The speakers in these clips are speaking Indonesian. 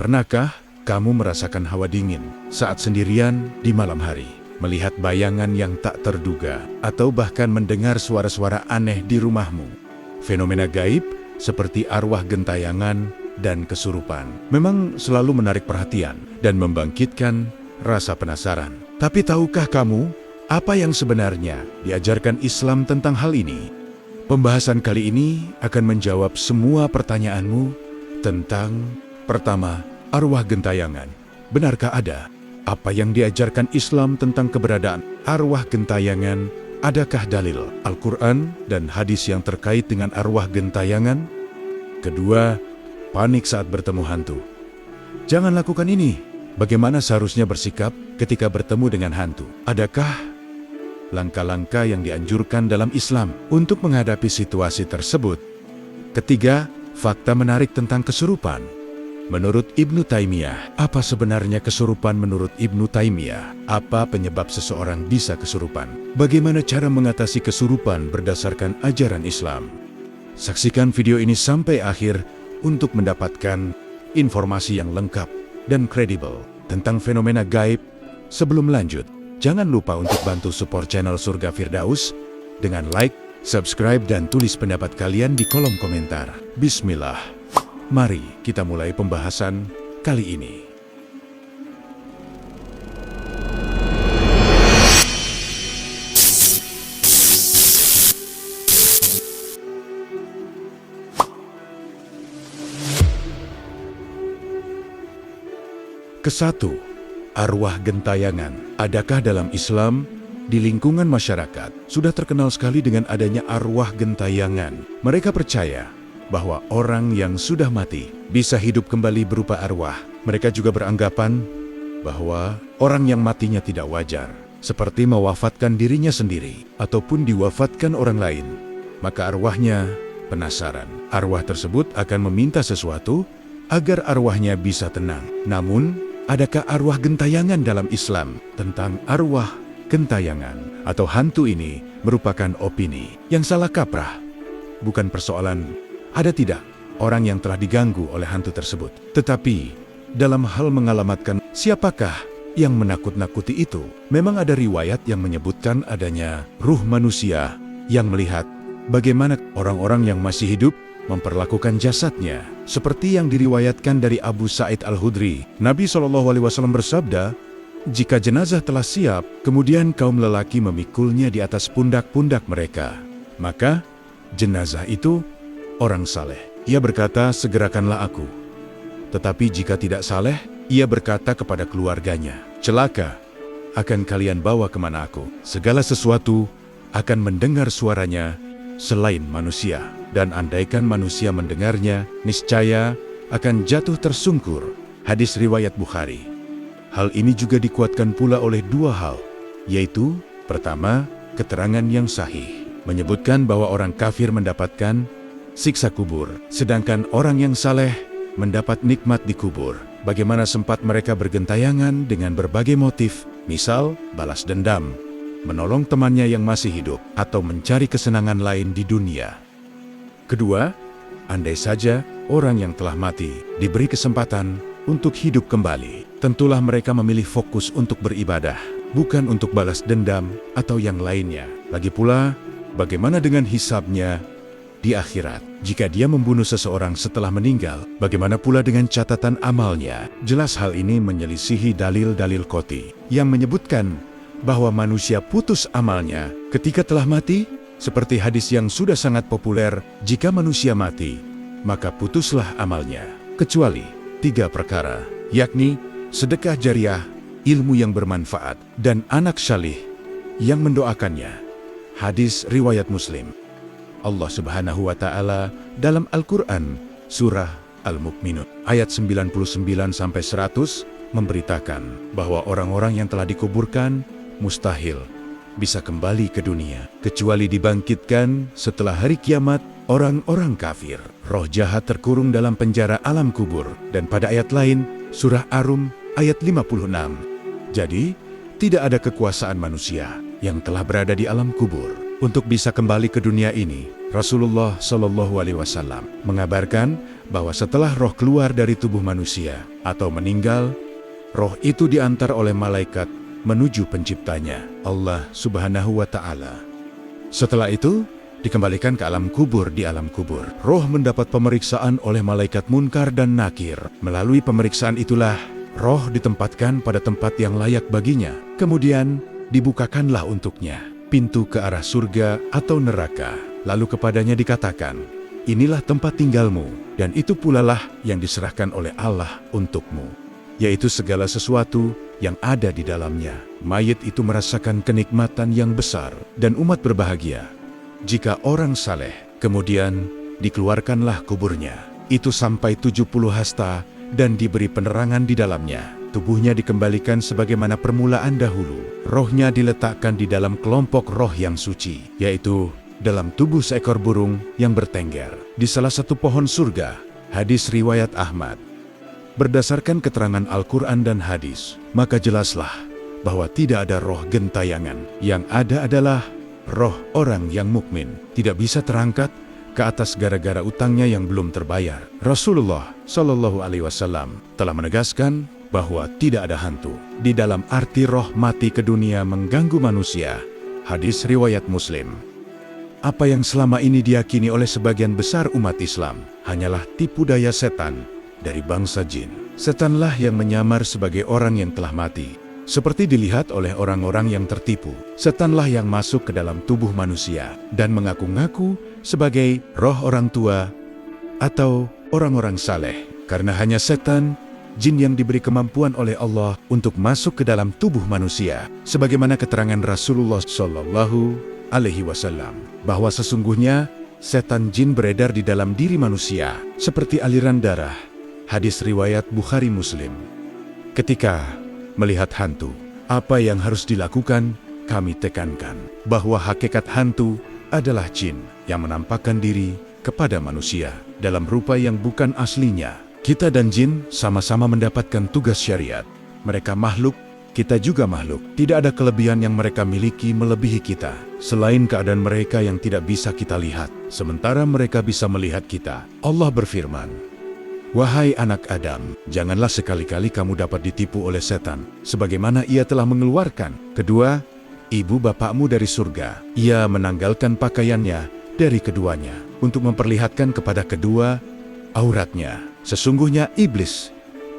Pernahkah kamu merasakan hawa dingin saat sendirian di malam hari, melihat bayangan yang tak terduga, atau bahkan mendengar suara-suara aneh di rumahmu? Fenomena gaib seperti arwah gentayangan dan kesurupan memang selalu menarik perhatian dan membangkitkan rasa penasaran. Tapi tahukah kamu apa yang sebenarnya diajarkan Islam tentang hal ini? Pembahasan kali ini akan menjawab semua pertanyaanmu tentang: pertama, arwah gentayangan. Benarkah ada? Apa yang diajarkan Islam tentang keberadaan arwah gentayangan? Adakah dalil Al-Quran dan hadis yang terkait dengan arwah gentayangan? Kedua, panik saat bertemu hantu. Jangan lakukan ini. Bagaimana seharusnya bersikap ketika bertemu dengan hantu? Adakah langkah-langkah yang dianjurkan dalam Islam untuk menghadapi situasi tersebut? Ketiga, fakta menarik tentang kesurupan. Menurut Ibnu Taimiyah, apa sebenarnya kesurupan menurut Ibnu Taimiyah? Apa penyebab seseorang bisa kesurupan? Bagaimana cara mengatasi kesurupan berdasarkan ajaran Islam? Saksikan video ini sampai akhir untuk mendapatkan informasi yang lengkap dan kredibel tentang fenomena gaib. Sebelum lanjut, jangan lupa untuk bantu support channel Surga Firdaus dengan like, subscribe, dan tulis pendapat kalian di kolom komentar. Bismillah. Mari kita mulai pembahasan kali ini. Kesatu, arwah gentayangan. Adakah dalam Islam, di lingkungan masyarakat, sudah terkenal sekali dengan adanya arwah gentayangan? Mereka percaya bahwa orang yang sudah mati bisa hidup kembali berupa arwah. Mereka juga beranggapan bahwa orang yang matinya tidak wajar, seperti mewafatkan dirinya sendiri ataupun diwafatkan orang lain. Maka arwahnya penasaran. Arwah tersebut akan meminta sesuatu agar arwahnya bisa tenang. Namun, adakah arwah gentayangan dalam Islam? Tentang arwah gentayangan atau hantu ini merupakan opini yang salah kaprah. Bukan persoalan ada tidak orang yang telah diganggu oleh hantu tersebut, tetapi dalam hal mengalamatkan siapakah yang menakut-nakuti itu. Memang ada riwayat yang menyebutkan adanya ruh manusia yang melihat bagaimana orang-orang yang masih hidup memperlakukan jasadnya, seperti yang diriwayatkan dari Abu Sa'id Al-Khudri. Nabi SAW bersabda, jika jenazah telah siap, kemudian kaum lelaki memikulnya di atas pundak-pundak mereka, maka jenazah itu orang saleh. Ia berkata, segerakanlah aku. Tetapi jika tidak saleh, ia berkata kepada keluarganya, celaka, akan kalian bawa kemana aku? Segala sesuatu akan mendengar suaranya selain manusia. Dan andaikan manusia mendengarnya, niscaya akan jatuh tersungkur. Hadis riwayat Bukhari. Hal ini juga dikuatkan pula oleh dua hal, yaitu pertama, keterangan yang sahih menyebutkan bahwa orang kafir mendapatkan siksa kubur, sedangkan orang yang saleh mendapat nikmat di kubur. Bagaimana sempat mereka bergentayangan dengan berbagai motif, misal balas dendam, menolong temannya yang masih hidup, atau mencari kesenangan lain di dunia. Kedua, andai saja orang yang telah mati diberi kesempatan untuk hidup kembali, tentulah mereka memilih fokus untuk beribadah, bukan untuk balas dendam atau yang lainnya. Lagi pula, bagaimana dengan hisabnya di akhirat? Jika dia membunuh seseorang setelah meninggal, bagaimana pula dengan catatan amalnya? Jelas hal ini menyelisihi dalil-dalil qot'i yang menyebutkan bahwa manusia putus amalnya ketika telah mati, seperti hadis yang sudah sangat populer, jika manusia mati, maka putuslah amalnya, kecuali tiga perkara, yakni sedekah jariah, ilmu yang bermanfaat, dan anak salih yang mendoakannya. Hadis riwayat Muslim. Allah Subhanahu wa Ta'ala dalam Al-Quran, Surah Al-Mu'minun, ayat 99-100 memberitakan bahwa orang-orang yang telah dikuburkan mustahil bisa kembali ke dunia, kecuali dibangkitkan setelah hari kiamat orang-orang kafir. Roh jahat terkurung dalam penjara alam kubur. Dan pada ayat lain, Surah Ar-Rum, ayat 56. Jadi, tidak ada kekuasaan manusia yang telah berada di alam kubur. untuk bisa kembali ke dunia ini, Rasulullah Shallallahu Alaihi Wasallam mengabarkan bahwa setelah roh keluar dari tubuh manusia atau meninggal, roh itu diantar oleh malaikat menuju penciptanya, Allah Subhanahu wa Ta'ala. Setelah itu, dikembalikan ke alam kubur. Di alam kubur, roh mendapat pemeriksaan oleh malaikat Munkar dan Nakir. Melalui pemeriksaan itulah, roh ditempatkan pada tempat yang layak baginya. Kemudian, dibukakanlah untuknya pintu ke arah surga atau neraka. Lalu kepadanya dikatakan, inilah tempat tinggalmu, dan itu pula lah yang diserahkan oleh Allah untukmu, yaitu segala sesuatu yang ada di dalamnya. Mayit itu merasakan kenikmatan yang besar, dan umat berbahagia jika orang saleh. Kemudian dikeluarkanlah kuburnya, itu sampai 70 hasta dan diberi penerangan di dalamnya. Tubuhnya dikembalikan sebagaimana permulaan dahulu. Rohnya diletakkan di dalam kelompok roh yang suci, yaitu dalam tubuh seekor burung yang bertengger di salah satu pohon surga. Hadis riwayat Ahmad. Berdasarkan keterangan Al-Quran dan hadis, maka jelaslah bahwa tidak ada roh gentayangan. Yang ada adalah roh orang yang mukmin, tidak bisa terangkat ke atas gara-gara utangnya yang belum terbayar. Rasulullah Shallallahu Alaihi Wasallam telah menegaskan bahwa tidak ada hantu di dalam arti roh mati ke dunia mengganggu manusia. Hadis riwayat Muslim. Apa yang selama ini diyakini oleh sebagian besar umat Islam hanyalah tipu daya setan dari bangsa jin. Setanlah yang menyamar sebagai orang yang telah mati, seperti dilihat oleh orang-orang yang tertipu. Setanlah yang masuk ke dalam tubuh manusia dan mengaku-ngaku sebagai roh orang tua atau orang-orang saleh. Karena hanya setan, jin yang diberi kemampuan oleh Allah untuk masuk ke dalam tubuh manusia. Sebagaimana keterangan Rasulullah Shallallahu Alaihi Wasallam, bahwa sesungguhnya setan jin beredar di dalam diri manusia, seperti aliran darah. Hadis riwayat Bukhari Muslim. Ketika melihat hantu, apa yang harus dilakukan? Kami tekankan bahwa hakikat hantu adalah jin yang menampakkan diri kepada manusia dalam rupa yang bukan aslinya. Kita dan jin sama-sama mendapatkan tugas syariat. Mereka makhluk, kita juga makhluk. Tidak ada kelebihan yang mereka miliki melebihi kita, selain keadaan mereka yang tidak bisa kita lihat, sementara mereka bisa melihat kita. Allah berfirman, wahai anak Adam, janganlah sekali-kali kamu dapat ditipu oleh setan, sebagaimana ia telah mengeluarkan kedua ibu bapakmu dari surga. Ia menanggalkan pakaiannya dari keduanya untuk memperlihatkan kepada kedua auratnya. Sesungguhnya iblis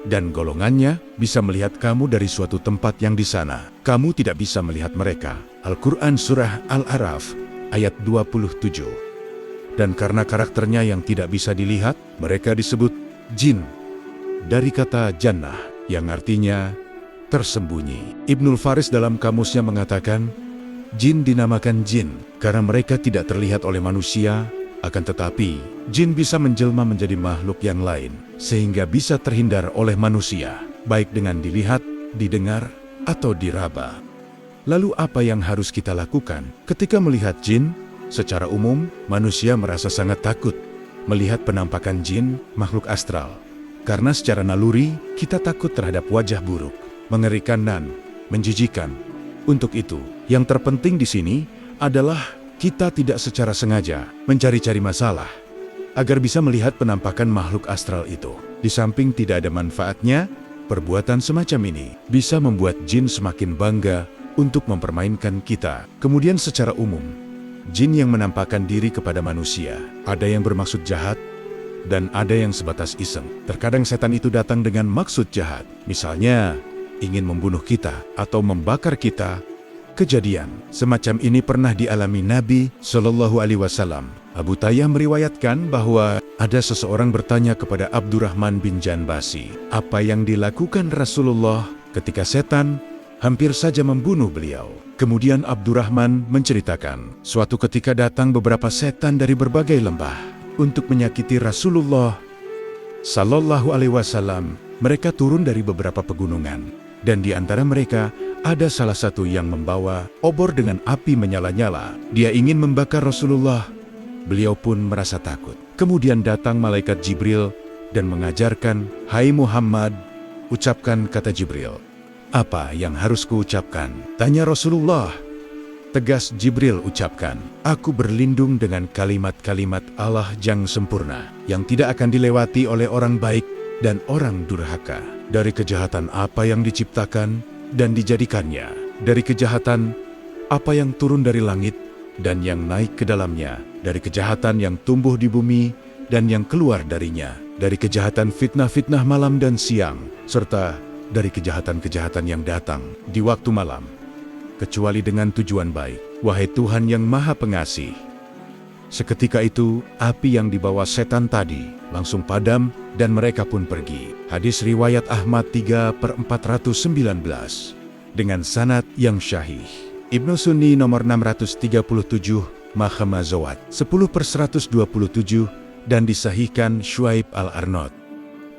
dan golongannya bisa melihat kamu dari suatu tempat yang di sana. Kamu tidak bisa melihat mereka. Al-Quran Surah Al-A'raf ayat 27. Dan karena karakternya yang tidak bisa dilihat, mereka disebut jin, dari kata jannah yang artinya tersembunyi. Ibnul Faris dalam kamusnya mengatakan, jin dinamakan jin karena mereka tidak terlihat oleh manusia, akan tetapi jin bisa menjelma menjadi makhluk yang lain sehingga bisa terhindar oleh manusia, baik dengan dilihat, didengar, atau diraba. Lalu apa yang harus kita lakukan ketika melihat jin? Secara umum, manusia merasa sangat takut melihat penampakan jin, makhluk astral. Karena secara naluri, kita takut terhadap wajah buruk, mengerikan dan menjijikan. Untuk itu, yang terpenting di sini adalah kita tidak secara sengaja mencari-cari masalah, agar bisa melihat penampakan makhluk astral itu. Di samping tidak ada manfaatnya, perbuatan semacam ini bisa membuat jin semakin bangga untuk mempermainkan kita. Kemudian secara umum, jin yang menampakkan diri kepada manusia, ada yang bermaksud jahat, dan ada yang sebatas iseng. Terkadang setan itu datang dengan maksud jahat, misalnya ingin membunuh kita atau membakar kita. Kejadian semacam ini pernah dialami Nabi Shallallahu Alaihi Wasallam. Abu Tayyah meriwayatkan bahwa ada seseorang bertanya kepada Abdurrahman bin Janbasi, apa yang dilakukan Rasulullah ketika setan hampir saja membunuh beliau. Kemudian Abdurrahman menceritakan, suatu ketika datang beberapa setan dari berbagai lembah untuk menyakiti Rasulullah Sallallahu Alaihi Wasallam. Mereka turun dari beberapa pegunungan, dan di antara mereka ada salah satu yang membawa obor dengan api menyala-nyala. Dia ingin membakar Rasulullah. Beliau pun merasa takut. Kemudian datang malaikat Jibril dan mengajarkan, hai Muhammad, ucapkan kata Jibril. Apa yang harus kuucapkan? Tanya Rasulullah. Tegas Jibril ucapkan, "Aku berlindung dengan kalimat-kalimat Allah yang sempurna, yang tidak akan dilewati oleh orang baik dan orang durhaka. Dari kejahatan apa yang diciptakan dan dijadikannya, dari kejahatan apa yang turun dari langit dan yang naik ke dalamnya, dari kejahatan yang tumbuh di bumi dan yang keluar darinya, dari kejahatan fitnah-fitnah malam dan siang, serta dari kejahatan-kejahatan yang datang di waktu malam, kecuali dengan tujuan baik, wahai Tuhan yang Maha Pengasih." Seketika itu, api yang dibawa setan tadi langsung padam dan mereka pun pergi. Hadis riwayat Ahmad 3/419 dengan sanad yang syahih. Ibnu Sunni nomor 637, Mahamazawat 10/127 dan disahihkan Syuaib Al-Arnaud.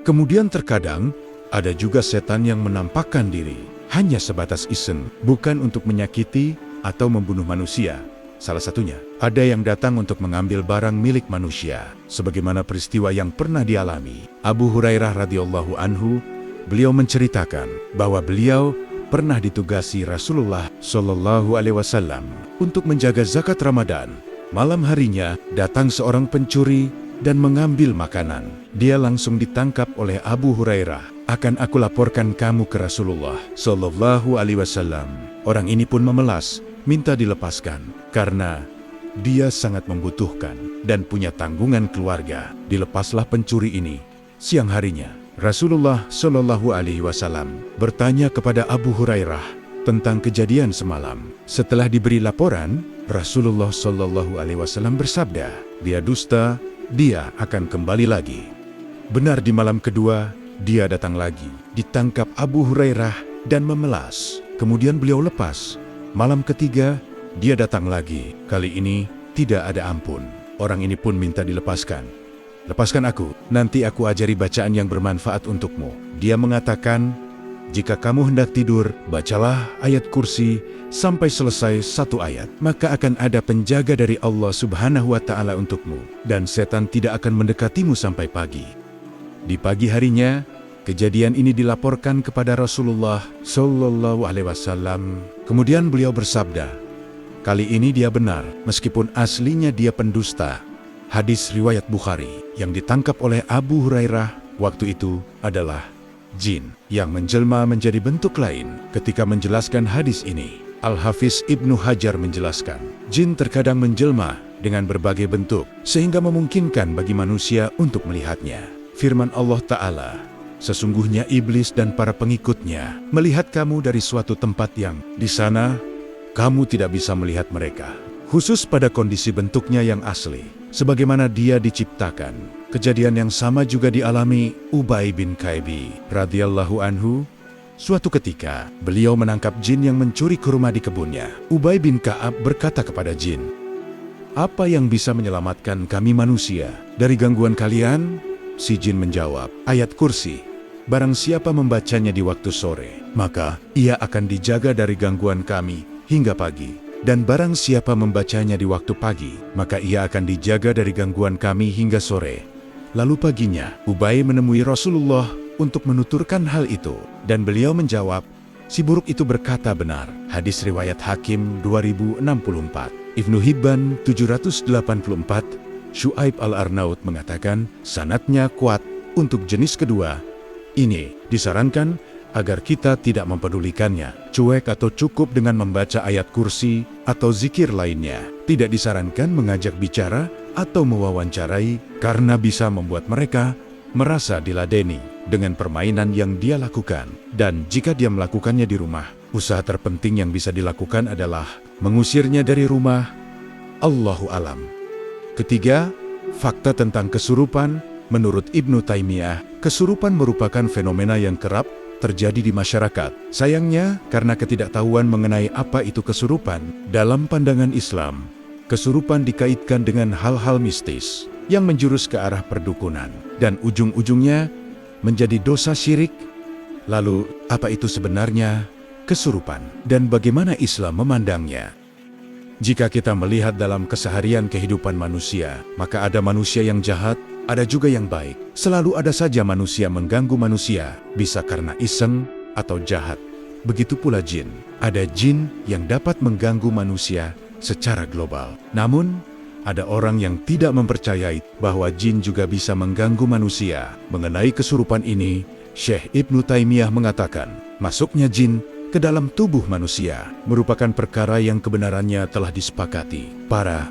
Kemudian terkadang ada juga setan yang menampakkan diri hanya sebatas iseng, bukan untuk menyakiti atau membunuh manusia. Salah satunya, ada yang datang untuk mengambil barang milik manusia, sebagaimana peristiwa yang pernah dialami Abu Hurairah radhiyallahu anhu. Beliau menceritakan bahwa beliau pernah ditugasi Rasulullah Shallallahu Alaihi Wasallam untuk menjaga zakat Ramadan. Malam harinya datang seorang pencuri dan mengambil makanan. Dia langsung ditangkap oleh Abu Hurairah. "Akan aku laporkan kamu ke Rasulullah Shallallahu Alaihi Wasallam." Orang ini pun memelas, minta dilepaskan karena dia sangat membutuhkan dan punya tanggungan keluarga. Dilepaslah pencuri ini. Siang harinya, Rasulullah Shallallahu Alaihi Wasallam bertanya kepada Abu Hurairah tentang kejadian semalam. Setelah diberi laporan, Rasulullah Shallallahu Alaihi Wasallam bersabda, "Dia dusta, dia akan kembali lagi." Benar, di malam kedua, dia datang lagi, ditangkap Abu Hurairah dan memelas. Kemudian beliau lepas. Malam ketiga, dia datang lagi. Kali ini tidak ada ampun. Orang ini pun minta dilepaskan. "Lepaskan aku, nanti aku ajari bacaan yang bermanfaat untukmu." Dia mengatakan, "Jika kamu hendak tidur, bacalah ayat kursi sampai selesai satu ayat. Maka akan ada penjaga dari Allah Subhanahu wa Ta'ala untukmu, dan setan tidak akan mendekatimu sampai pagi." Di pagi harinya, kejadian ini dilaporkan kepada Rasulullah Shallallahu Alaihi Wasallam. Kemudian beliau bersabda, "Kali ini dia benar, meskipun aslinya dia pendusta." Hadis riwayat Bukhari. Yang ditangkap oleh Abu Hurairah waktu itu adalah jin yang menjelma menjadi bentuk lain. Ketika menjelaskan hadis ini, Al-Hafiz Ibnu Hajar menjelaskan, jin terkadang menjelma dengan berbagai bentuk, sehingga memungkinkan bagi manusia untuk melihatnya. Firman Allah Ta'ala, "Sesungguhnya iblis dan para pengikutnya melihat kamu dari suatu tempat yang di sana kamu tidak bisa melihat mereka." Khusus pada kondisi bentuknya yang asli, sebagaimana dia diciptakan. Kejadian yang sama juga dialami Ubay bin Ka'ab radhiyallahu anhu. Suatu ketika, beliau menangkap jin yang mencuri kurma di kebunnya. Ubay bin Ka'ab berkata kepada jin, "Apa yang bisa menyelamatkan kami manusia dari gangguan kalian?" Si jin menjawab, "Ayat kursi. Barang siapa membacanya di waktu sore, maka ia akan dijaga dari gangguan kami hingga pagi. Dan barang siapa membacanya di waktu pagi, maka ia akan dijaga dari gangguan kami hingga sore." Lalu paginya, Ubay menemui Rasulullah untuk menuturkan hal itu. Dan beliau menjawab, si buruk itu berkata benar. Hadis riwayat Hakim 2064. Ibnu Hibban 784. Syuaib Al-Arnaud mengatakan, sanadnya kuat untuk jenis kedua. Ini disarankan agar kita tidak mempedulikannya, cuek atau cukup dengan membaca ayat kursi atau zikir lainnya. Tidak disarankan mengajak bicara atau mewawancarai karena bisa membuat mereka merasa diladeni dengan permainan yang dia lakukan. Dan jika dia melakukannya di rumah, usaha terpenting yang bisa dilakukan adalah mengusirnya dari rumah. Allahu alam. Ketiga, fakta tentang kesurupan. Menurut Ibnu Taimiyah, kesurupan merupakan fenomena yang kerap terjadi di masyarakat. Sayangnya, karena ketidaktahuan mengenai apa itu kesurupan, dalam pandangan Islam, kesurupan dikaitkan dengan hal-hal mistis yang menjurus ke arah perdukunan, dan ujung-ujungnya menjadi dosa syirik. Lalu, apa itu sebenarnya kesurupan, dan bagaimana Islam memandangnya? Jika kita melihat dalam keseharian kehidupan manusia, maka ada manusia yang jahat, ada juga yang baik. Selalu ada saja manusia mengganggu manusia, bisa karena iseng atau jahat. begitu pula jin. Ada jin yang dapat mengganggu manusia secara global. Namun, ada orang yang tidak mempercayai bahwa jin juga bisa mengganggu manusia. Mengenai kesurupan ini, Syekh Ibnu Taimiyah mengatakan, masuknya jin ke dalam tubuh manusia merupakan perkara yang kebenarannya telah disepakati para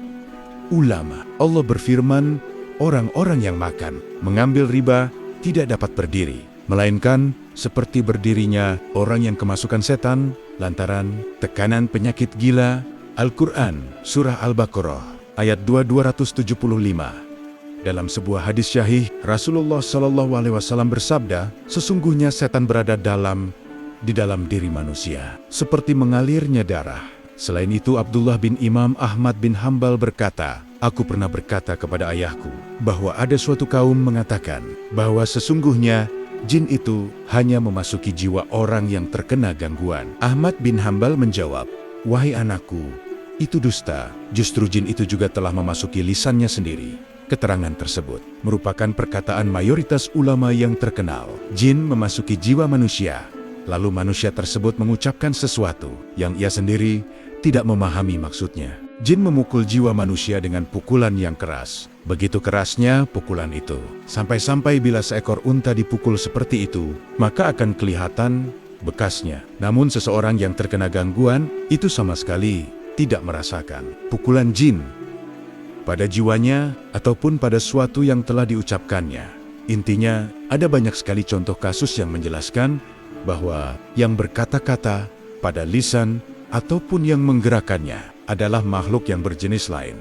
ulama. Allah berfirman, orang-orang yang makan, mengambil riba tidak dapat berdiri, melainkan seperti berdirinya orang yang kemasukan setan lantaran tekanan penyakit gila. Al-Quran, Surah Al-Baqarah, ayat 275. Dalam sebuah hadis syahih, Rasulullah SAW bersabda, sesungguhnya setan berada di dalam diri manusia, seperti mengalirnya darah. Selain itu, Abdullah bin Imam Ahmad bin Hambal berkata, aku pernah berkata kepada ayahku, bahwa ada suatu kaum mengatakan, bahwa sesungguhnya jin itu hanya memasuki jiwa orang yang terkena gangguan. Ahmad bin Hambal menjawab, wahai anakku, itu dusta. Justru jin itu juga telah memasuki lisannya sendiri. Keterangan tersebut merupakan perkataan mayoritas ulama yang terkenal. Jin memasuki jiwa manusia, lalu manusia tersebut mengucapkan sesuatu yang ia sendiri tidak memahami maksudnya. Jin memukul jiwa manusia dengan pukulan yang keras. Begitu kerasnya pukulan itu, sampai-sampai bila seekor unta dipukul seperti itu, maka akan kelihatan bekasnya. Namun seseorang yang terkena gangguan itu sama sekali tidak merasakan pukulan jin pada jiwanya ataupun pada suatu yang telah diucapkannya. Intinya, ada banyak sekali contoh kasus yang menjelaskan bahwa yang berkata-kata pada lisan ataupun yang menggerakkannya adalah makhluk yang berjenis lain,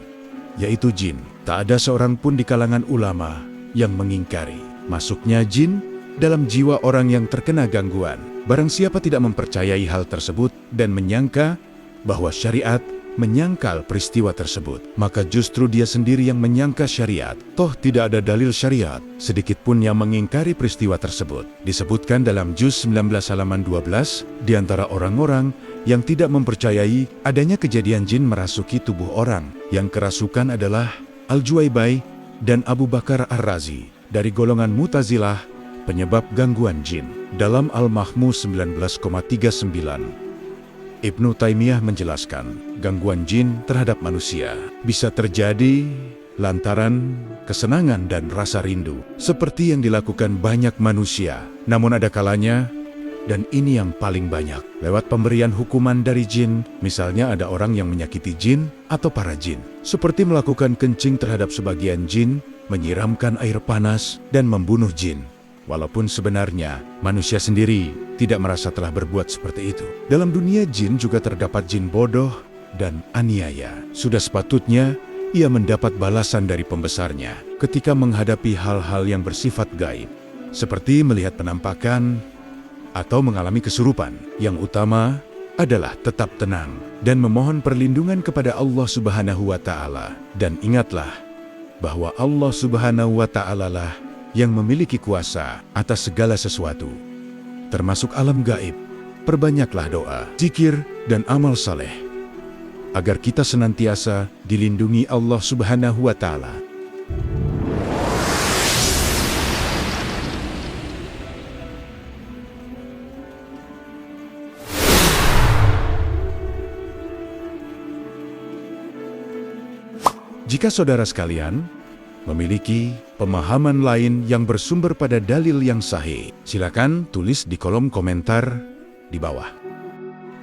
yaitu jin. Tak ada seorang pun di kalangan ulama yang mengingkari masuknya jin dalam jiwa orang yang terkena gangguan. Barang siapa tidak mempercayai hal tersebut dan menyangka bahwa syariat menyangkal peristiwa tersebut, maka justru dia sendiri yang menyangka syariat. Toh tidak ada dalil syariat sedikit pun yang mengingkari peristiwa tersebut. Disebutkan dalam juz 19 halaman 12, di antara orang-orang yang tidak mempercayai adanya kejadian jin merasuki tubuh orang yang kerasukan adalah Al-Juwaibai dan Abu Bakar Ar-Razi dari golongan Mu'tazilah, penyebab gangguan jin. Dalam Al-Mahmu 19,39, Ibnu Taimiyah menjelaskan, gangguan jin terhadap manusia bisa terjadi lantaran kesenangan dan rasa rindu, seperti yang dilakukan banyak manusia. Namun ada kalanya, dan ini yang paling banyak, lewat pemberian hukuman dari jin. Misalnya ada orang yang menyakiti jin atau para jin, seperti melakukan kencing terhadap sebagian jin, menyiramkan air panas, dan membunuh jin. Walaupun sebenarnya manusia sendiri tidak merasa telah berbuat seperti itu. Dalam dunia jin juga terdapat jin bodoh dan aniaya. Sudah sepatutnya ia mendapat balasan dari pembesarnya ketika menghadapi hal-hal yang bersifat gaib, seperti melihat penampakan atau mengalami kesurupan. Yang utama adalah tetap tenang dan memohon perlindungan kepada Allah Subhanahu wa Ta'ala. Dan ingatlah bahwa Allah Subhanahu wa Ta'ala lah yang memiliki kuasa atas segala sesuatu, termasuk alam gaib. Perbanyaklah doa, zikir, dan amal saleh, agar kita senantiasa dilindungi Allah Subhanahu wa Ta'ala. Jika saudara sekalian memiliki pemahaman lain yang bersumber pada dalil yang sahih, silakan tulis di kolom komentar di bawah.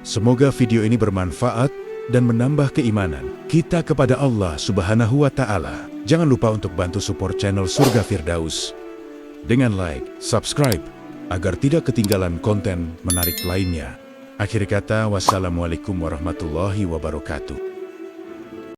Semoga video ini bermanfaat dan menambah keimanan kita kepada Allah Subhanahu wa Ta'ala. Jangan lupa untuk bantu support channel Surga Firdaus dengan like, subscribe, agar tidak ketinggalan konten menarik lainnya. Akhir kata, wassalamualaikum warahmatullahi wabarakatuh.